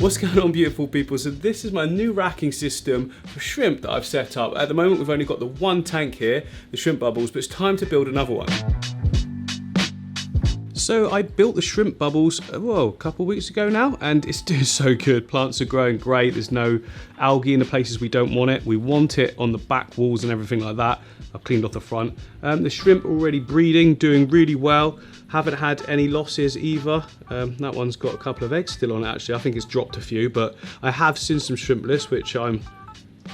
What's going on, beautiful people? So this is my new racking system for shrimp that I've set up. At the moment we've only got the one tank here, the shrimp bubbles, but it's time to build another one. So I built the shrimp bubbles, a couple of weeks ago now, and it's doing so good. Plants are growing great. There's no algae in the places we don't want it. We want it on the back walls and everything like that. I've cleaned off the front. The shrimp already breeding, doing really well. Haven't had any losses either. That one's got a couple of eggs still on it actually. I think it's dropped a few, but I have seen some shrimpless, which I'm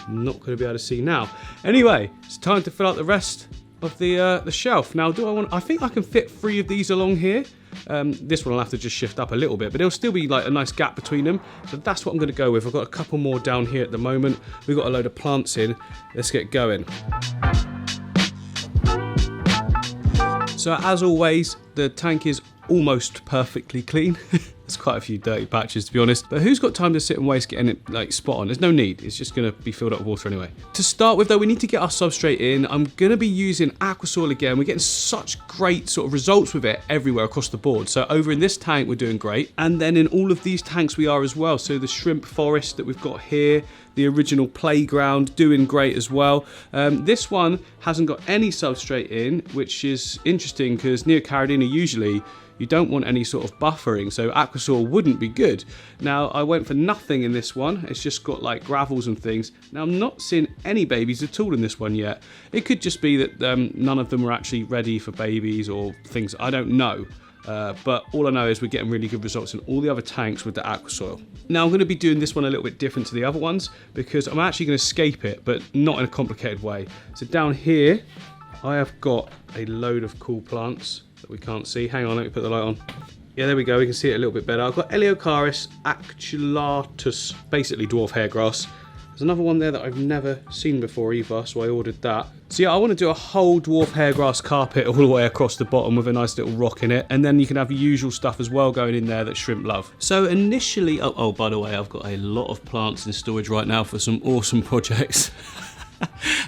not going to be able to see now. Anyway, it's time to fill out the rest of the shelf. Now, I think I can fit 3 of these along here. This one I'll have to just shift up a little bit, but there'll still be like a nice gap between them. So that's what I'm going to go with. I've got a couple more down here at the moment. We've got a load of plants in. Let's get going. So as always, the tank is almost perfectly clean. There's quite a few dirty patches, to be honest, but who's got time to sit and waste getting it like spot on? There's no need. It's just going to be filled up with water anyway. To start with though, we need to get our substrate in. I'm going to be using Aquasoil again. We're getting such great sort of results with it everywhere across the board. So over in this tank we're doing great, and then in all of these tanks we are as well. So the shrimp forest that we've got here, the original playground, doing great as well. This one hasn't got any substrate in, which is interesting because Neocaridina usually you don't want any sort of buffering, so Aquasoil wouldn't be good. Now, I went for nothing in this one. It's just got like gravels and things. Now, I'm not seeing any babies at all in this one yet. It could just be that none of them were actually ready for babies or things. I don't know. But all I know is we're getting really good results in all the other tanks with the Aquasoil. Now, I'm going to be doing this one a little bit different to the other ones because I'm actually going to scape it, but not in a complicated way. So down here, I have got a load of cool plants that we can't see. Hang on, let me put the light on. Yeah, there we go, we can see it a little bit better. I've got Eleocharis aculatus, basically dwarf hairgrass. There's another one there that I've never seen before either, so I ordered that. So yeah, I want to do a whole dwarf hairgrass carpet all the way across the bottom with a nice little rock in it, and then you can have the usual stuff as well going in there that shrimp love. So initially, oh by the way, I've got a lot of plants in storage right now for some awesome projects.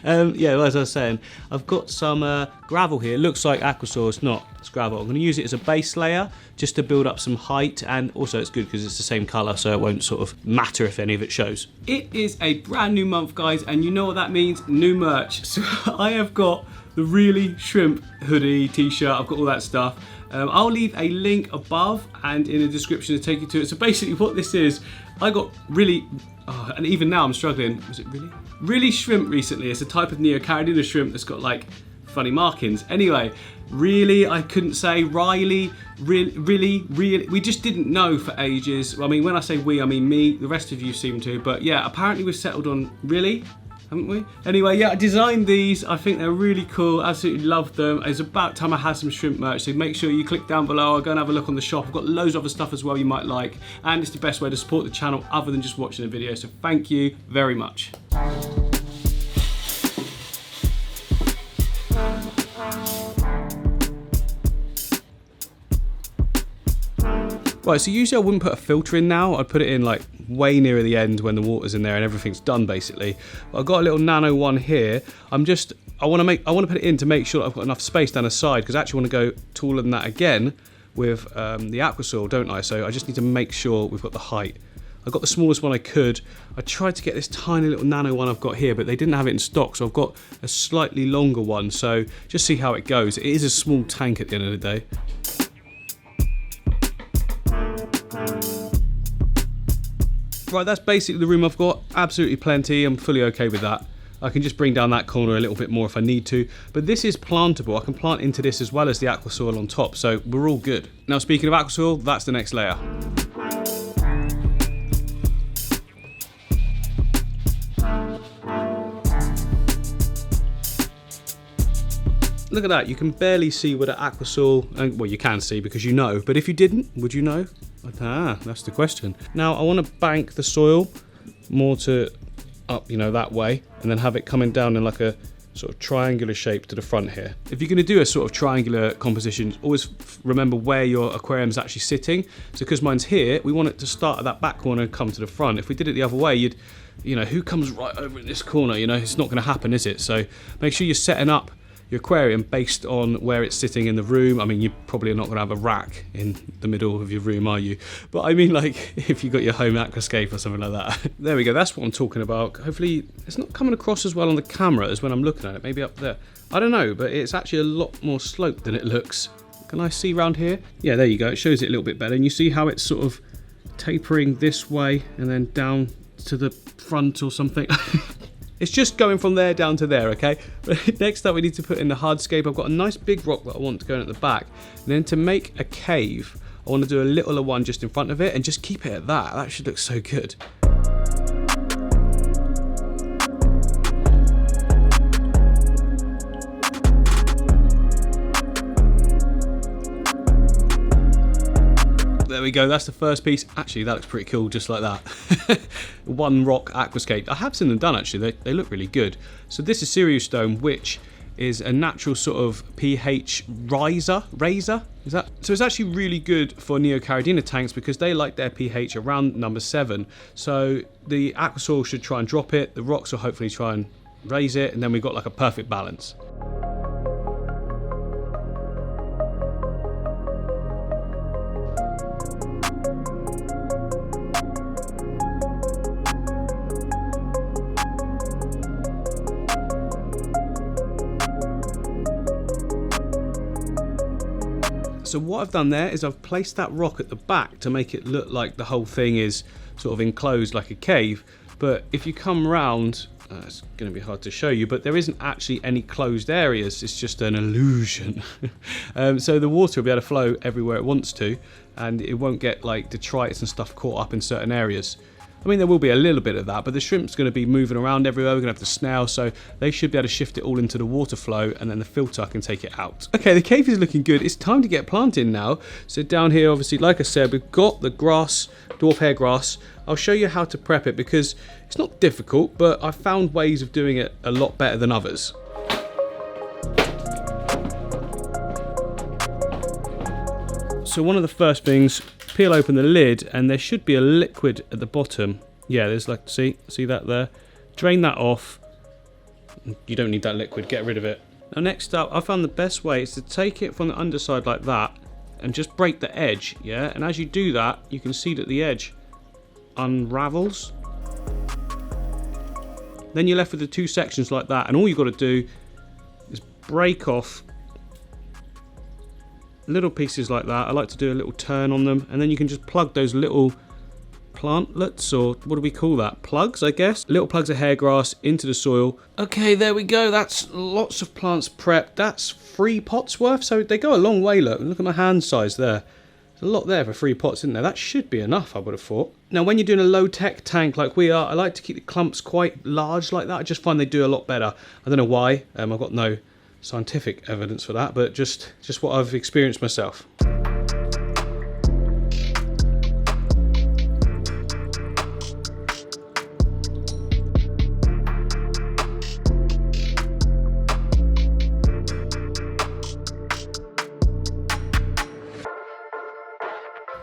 Yeah, as I was saying, I've got some gravel here. It looks like Aquasoil, it's not, it's gravel. I'm going to use it as a base layer just to build up some height, and also it's good because it's the same colour, so it won't sort of matter if any of it shows. It is a brand new month, guys, and you know what that means? New merch. So I have got the Really Shrimp hoodie, t-shirt, I've got all that stuff. I'll leave a link above and in the description to take you to it. So basically what this is, I got really, and even now I'm struggling, was it really? Really shrimp recently. It's a type of Neocaridina shrimp that's got like funny markings. Anyway, really, I couldn't say. Riley, really, we just didn't know for ages. I mean, when I say we, I mean me. The rest of you seem to, but yeah, apparently we've settled on really. Haven't we? Anyway, yeah, I designed these. I think they're really cool. Absolutely love them. It's about time I had some shrimp merch, so make sure you click down below or go and have a look on the shop. I've got loads of other stuff as well you might like, and it's the best way to support the channel other than just watching a video, so thank you very much. Right, so usually I wouldn't put a filter in now. I'd put it in like way nearer the end when the water's in there and everything's done basically. But I've got a little nano one here. I want to put it in to make sure that I've got enough space down the side, because I actually want to go taller than that again with the Aquasoil, don't I? So I just need to make sure we've got the height. I got the smallest one I could. I tried to get this tiny little nano one I've got here, but they didn't have it in stock, so I've got a slightly longer one. So just see how it goes. It is a small tank at the end of the day. Right, that's basically the room I've got. Absolutely plenty. I'm fully okay with that. I can just bring down that corner a little bit more if I need to. But this is plantable. I can plant into this as well as the Aquasoil on top, so we're all good. Now, speaking of Aquasoil, that's the next layer. Look at that, you can barely see where the Aquasoil, well, you can see because you know, but if you didn't, would you know? Ah, that's the question. Now, I want to bank the soil more to up, you know, that way, and then have it coming down in like a sort of triangular shape to the front here. If you're going to do a sort of triangular composition, always remember where your aquarium is actually sitting. So because mine's here, we want it to start at that back corner and come to the front. If we did it the other way, you know, who comes right over in this corner? You know, it's not going to happen, is it? So make sure you're setting up your aquarium based on where it's sitting in the room. I mean, you probably are not going to have a rack in the middle of your room, are you? But I mean, like, if you've got your home Aquascape or something like that. There we go, that's what I'm talking about. Hopefully, it's not coming across as well on the camera as when I'm looking at it. Maybe up there. I don't know, but it's actually a lot more sloped than it looks. Can I see round here? Yeah, there you go. It shows it a little bit better. And you see how it's sort of tapering this way and then down to the front or something. It's just going from there down to there, okay? Next up, we need to put in the hardscape. I've got a nice big rock that I want to go in at the back. And then to make a cave, I want to do a littler one just in front of it and just keep it at that. That should look so good. There we go, that's the first piece. Actually, that looks pretty cool, just like that. One rock aquascape. I have seen them done, actually. They look really good. So this is cereal stone, which is a natural sort of pH razor, is that? So it's actually really good for Neocaridina tanks because they like their pH around number 7. So the aqua soil should try and drop it, the rocks will hopefully try and raise it, and then we've got like a perfect balance. So what I've done there is I've placed that rock at the back to make it look like the whole thing is sort of enclosed like a cave. But if you come round, it's going to be hard to show you, but there isn't actually any closed areas. It's just an illusion. So the water will be able to flow everywhere it wants to, and it won't get like detritus and stuff caught up in certain areas. I mean, there will be a little bit of that, but the shrimp's going to be moving around everywhere. We're going to have the snail, so they should be able to shift it all into the water flow, and then the filter can take it out. Okay, the cave is looking good. It's time to get planting now. So down here, obviously, like I said, we've got the grass, dwarf hair grass. I'll show you how to prep it because it's not difficult, but I've found ways of doing it a lot better than others. So one of the first things, peel open the lid and there should be a liquid at the bottom. Yeah, there's like, see that there? Drain that off. You don't need that liquid, get rid of it. Now next up, I found the best way is to take it from the underside like that and just break the edge, yeah? And as you do that, you can see that the edge unravels. Then you're left with the two sections like that, and all you've got to do is break off little pieces like that. I like to do a little turn on them, and then you can just plug those little plantlets, or what do we call that? Plugs, I guess. Little plugs of hair grass into the soil. Okay, there we go. That's lots of plants prepped. That's 3 pots worth, so they go a long way. Look at my hand size there. There's a lot there for 3 pots, isn't there? That should be enough, I would have thought. Now, when you're doing a low-tech tank like we are, I like to keep the clumps quite large like that. I just find they do a lot better. I don't know why. I've got no scientific evidence for that, but just what I've experienced myself.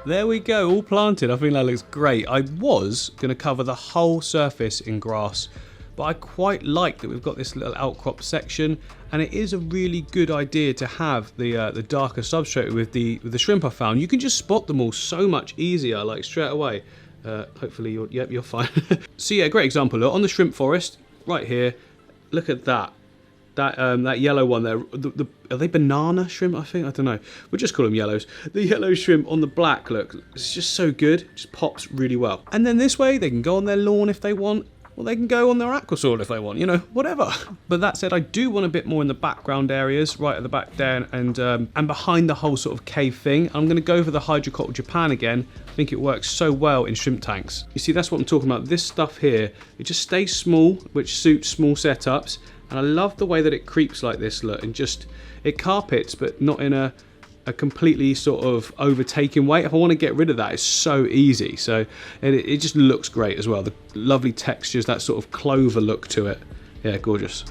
There we go, all planted. I think that looks great. I was going to cover the whole surface in grass, but I quite like that we've got this little outcrop section, and it is a really good idea to have the darker substrate with the shrimp I found. You can just spot them all so much easier, like straight away. Hopefully you're fine. So yeah, great example. Look, on the shrimp forest, right here, look at that. That yellow one there, are they banana shrimp, I think? I don't know. We'll just call them yellows. The yellow shrimp on the black, look, it's just so good. It just pops really well. And then this way, they can go on their lawn if they want, or they can go on their aqua soil if they want, you know, whatever. But that said, I do want a bit more in the background areas, right at the back there, and behind the whole sort of cave thing. I'm going to go for the Hydrocotyle Japan again. I think it works so well in shrimp tanks. You see, that's what I'm talking about. This stuff here, it just stays small, which suits small setups. And I love the way that it creeps like this, look, and just, it carpets, but not in a completely sort of overtaking way. If I want to get rid of that, it's so easy. So it just looks great as well. The lovely textures, that sort of clover look to it. Yeah, gorgeous.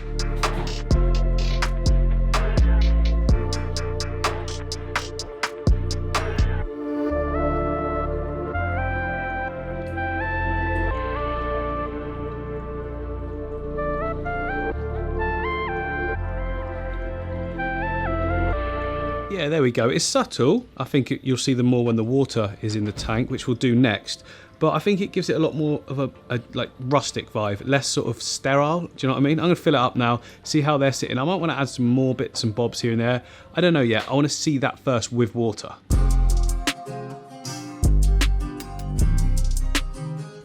Yeah, there we go. It's subtle. I think you'll see them more when the water is in the tank, which we'll do next. But I think it gives it a lot more of a like rustic vibe, less sort of sterile. Do you know what I mean? I'm going to fill it up now, see how they're sitting. I might want to add some more bits and bobs here and there. I don't know yet. I want to see that first with water.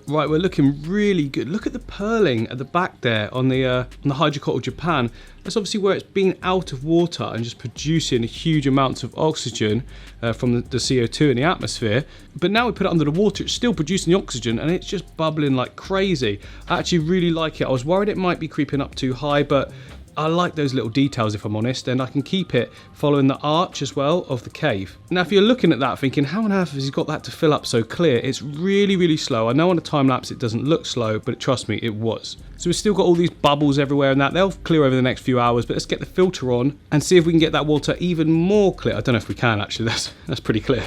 Right, we're looking really good. Look at the purling at the back there on the Hydrocotyle Japan. That's obviously where it's been out of water and just producing huge amounts of oxygen from the CO2 in the atmosphere. But now we put it under the water, it's still producing the oxygen and it's just bubbling like crazy. I actually really like it. I was worried it might be creeping up too high, but I like those little details, if I'm honest, and I can keep it following the arch as well of the cave. Now, if you're looking at that thinking, how on earth has he got that to fill up so clear? It's really, really slow. I know on a time lapse it doesn't look slow, but trust me, it was. So we've still got all these bubbles everywhere and that. They'll clear over the next few hours, but let's get the filter on and see if we can get that water even more clear. I don't know if we can, actually. That's pretty clear.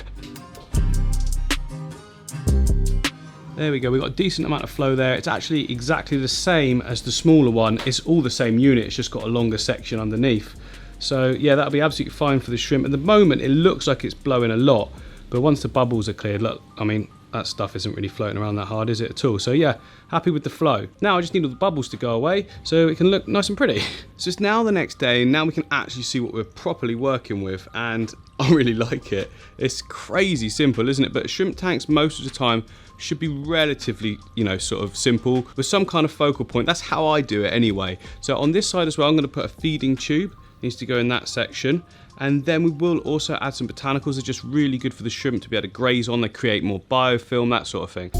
There we go, we've got a decent amount of flow there. It's actually exactly the same as the smaller one. It's all the same unit, it's just got a longer section underneath. So yeah, that'll be absolutely fine for the shrimp. At the moment, it looks like it's blowing a lot, but once the bubbles are cleared, look, I mean, that stuff isn't really floating around that hard, is it at all? So yeah, happy with the flow. Now I just need all the bubbles to go away so it can look nice and pretty. So it's now the next day, and now we can actually see what we're properly working with, and I really like it. It's crazy simple, isn't it? But shrimp tanks most of the time should be relatively, you know, sort of simple with some kind of focal point. That's how I do it anyway. So on this side as well, I'm going to put a feeding tube. It needs to go in that section. And then we will also add some botanicals. They're just really good for the shrimp to be able to graze on. They create more biofilm, that sort of thing.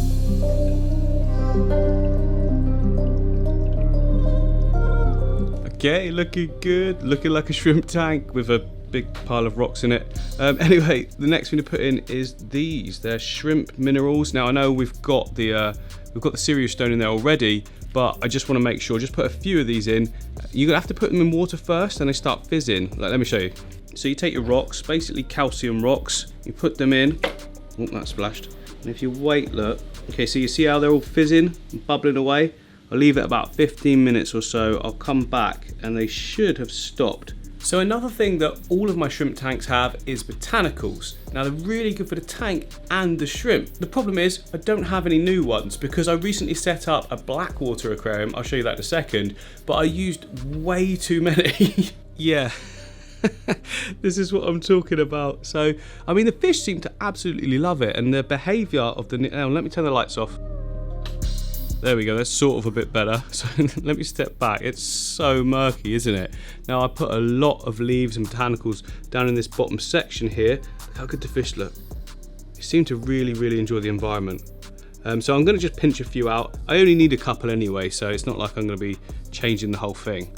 Okay, looking good. Looking like a shrimp tank with a big pile of rocks in it. Anyway, the next thing to put in is these. They're shrimp minerals. Now I know we've got the cereal stone in there already, but I just want to make sure, just put a few of these in. You're gonna have to put them in water first and they start fizzing. Like, let me show you. So you take your rocks, basically calcium rocks, you put them in. Oh, that splashed. And if you wait, look. Okay, so you see how they're all fizzing and bubbling away? I'll leave it about 15 minutes or so. I'll come back and they should have stopped. So another thing that all of my shrimp tanks have is botanicals. Now they're really good for the tank and the shrimp. The problem is I don't have any new ones because I recently set up a blackwater aquarium. I'll show you that in a second, but I used way too many. Yeah. This is what I'm talking about. So, I mean, the fish seem to absolutely love it, and the behaviour of the... Now, let me turn the lights off. There we go, that's sort of a bit better. So let me step back. It's so murky, isn't it? Now I put a lot of leaves and botanicals down in this bottom section here. Look how good the fish look. They seem to really, really enjoy the environment. So I'm going to just pinch a few out. I only need a couple anyway, so it's not like I'm going to be changing the whole thing.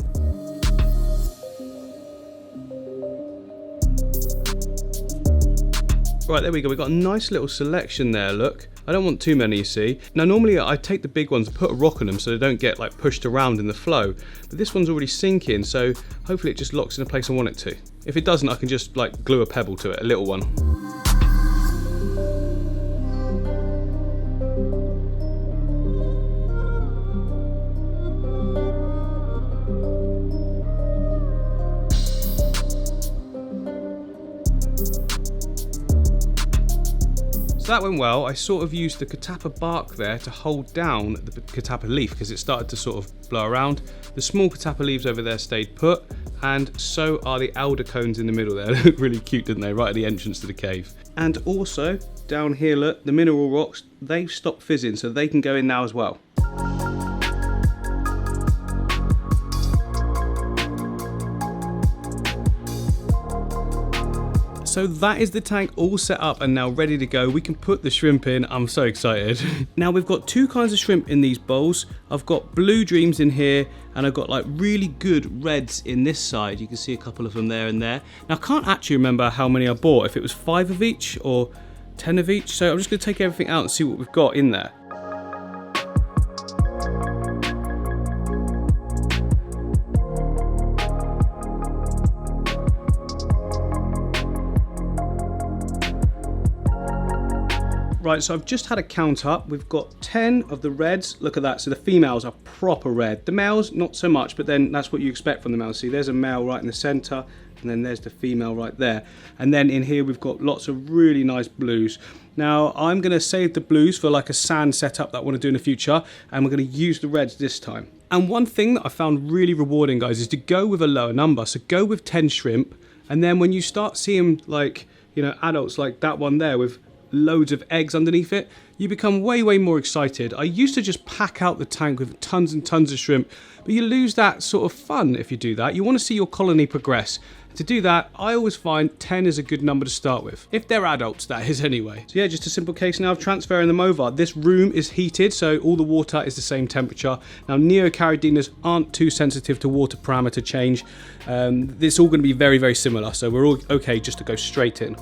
Right, there we go. We've got a nice little selection there, look. I don't want too many, you see. Now, normally I take the big ones and put a rock on them so they don't get like pushed around in the flow. But this one's already sinking, so hopefully it just locks in the place I want it to. If it doesn't, I can just like glue a pebble to it, a little one. So that went well. I sort of used the catappa bark there to hold down the catappa leaf because it started to sort of blow around. The small catappa leaves over there stayed put, and so are the elder cones in the middle there. They look really cute, didn't they? Right at the entrance to the cave. And also, down here, look, the mineral rocks, they've stopped fizzing, so they can go in now as well. So that is the tank all set up and now ready to go. We can put the shrimp in. I'm so excited. Now we've got two kinds of shrimp in these bowls. I've got blue dreams in here and I've got like really good reds in this side. You can see a couple of them there and there. Now I can't actually remember how many I bought, if it was 5 of each or 10 of each. So I'm just going to take everything out and see what we've got in there. Right, so I've just had a count up. We've got 10 of the reds. Look at that. So the females are proper red. The males, not so much, but then that's what you expect from the males. See, there's a male right in the center, and then there's the female right there. And then in here, we've got lots of really nice blues. Now, I'm going to save the blues for like a sand setup that I want to do in the future, and we're going to use the reds this time. And one thing that I found really rewarding, guys, is to go with a lower number. So go with 10 shrimp, and then when you start seeing, like, you know, adults like that one there with loads of eggs underneath it, you become way more excited. I used to just pack out the tank with tons and tons of shrimp, but you lose that sort of fun if you do that. You want to see your colony progress. To do that, I always find 10 is a good number to start with, if they're adults, that is, anyway. So yeah, just a simple case now of transferring them over. This room is heated, so all the water is the same temperature. Now, Neocaridinas aren't too sensitive to water parameter change. It's all going to be very similar, so we're all okay just to go straight in.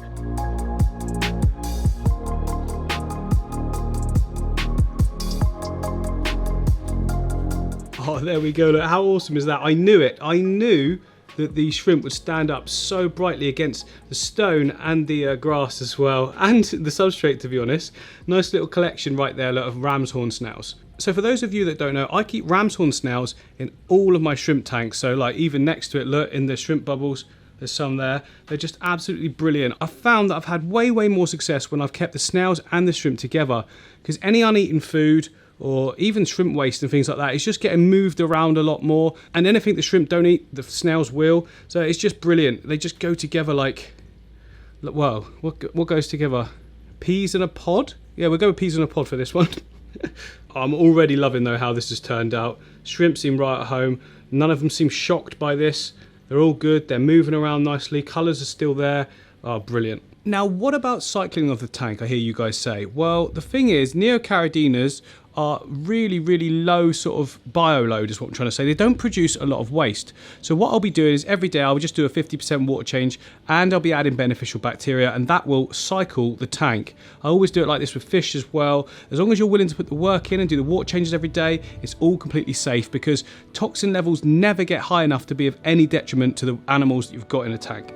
Oh, there we go. Look, how awesome is that? I knew it. I knew that the shrimp would stand up so brightly against the stone and the grass as well, and the substrate, to be honest. Nice little collection right there, look, of Ramshorn snails. So for those of you that don't know, I keep Ramshorn snails in all of my shrimp tanks. So like even next to it, look, in the shrimp bubbles, there's some there. They're just absolutely brilliant. I've found that I've had way more success when I've kept the snails and the shrimp together, because any uneaten food or even shrimp waste and things like that, it's just getting moved around a lot more, and anything the shrimp don't eat, the snails will. So it's just brilliant. They just go together like, well, what goes together? Peas in a pod? Yeah, we'll go with peas in a pod for this one. I'm already loving though how this has turned out. Shrimp seem right at home. None of them seem shocked by this. They're all good. They're moving around nicely. Colours are still there. Oh, brilliant. Now, what about cycling of the tank, I hear you guys say? Well, the thing is, Neocaridinas are really low sort of bio-load is what I'm trying to say. They don't produce a lot of waste. So what I'll be doing is every day I'll just do a 50% water change, and I'll be adding beneficial bacteria, and that will cycle the tank. I always do it like this with fish as well. As long as you're willing to put the work in and do the water changes every day, it's all completely safe, because toxin levels never get high enough to be of any detriment to the animals that you've got in a tank.